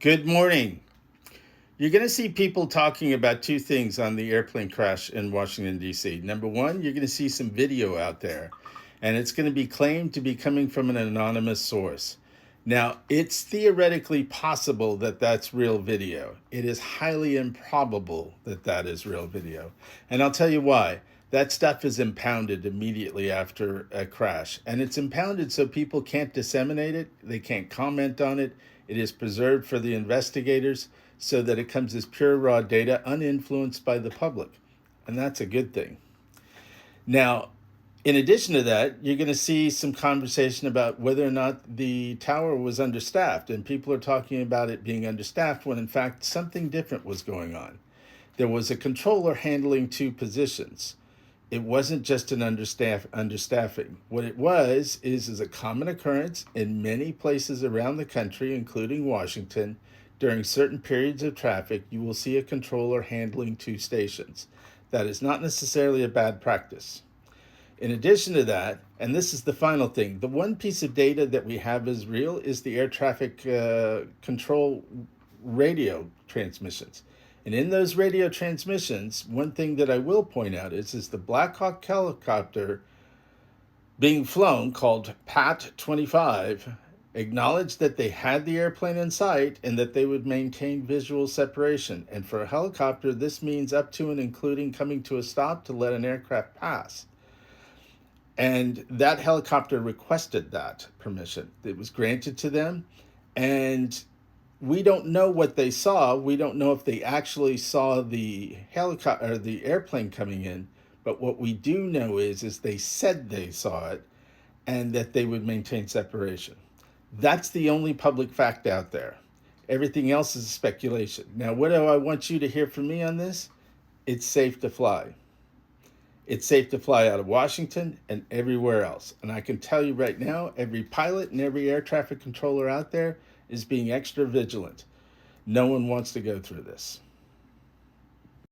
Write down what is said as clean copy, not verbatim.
Good morning. You're going to see people talking about two things on the airplane crash in Washington, D.C. Number one, you're going to see some video out there, and it's going to be claimed to be coming from an anonymous source. Now, it's theoretically possible that that's real video. It is highly improbable that that is real video. And I'll tell you why. That stuff is impounded immediately after a crash. And it's impounded so people can't disseminate it, they can't comment on it. It is preserved for the investigators so that it comes as pure raw data, uninfluenced by the public. And that's a good thing. Now, in addition to that, you're going to see some conversation about whether or not the tower was understaffed. And people are talking about it being understaffed when, in fact, something different was going on. There was a controller handling two positions. It wasn't just an understaffing. What it was is a common occurrence in many places around the country, including Washington. During certain periods of traffic, you will see a controller handling two stations. That is not necessarily a bad practice. In addition to that, and this is the final thing, the one piece of data that we have as real is the air traffic control radio transmissions. And in those radio transmissions, one thing that I will point out is the Black Hawk helicopter being flown, called Pat 25, acknowledged that they had the airplane in sight and that they would maintain visual separation. And for a helicopter, this means up to and including coming to a stop to let an aircraft pass. And that helicopter requested that permission. It was granted to them. And we don't know what they saw. We don't know if they actually saw the helicopter or the airplane coming in. But what we do know is they said they saw it and that they would maintain separation. That's the only public fact out there. Everything else is speculation. Now, what do I want you to hear from me on this? It's safe to fly. It's safe to fly out of Washington and everywhere else. And I can tell you right now, every pilot and every air traffic controller out there is being extra vigilant. No one wants to go through this.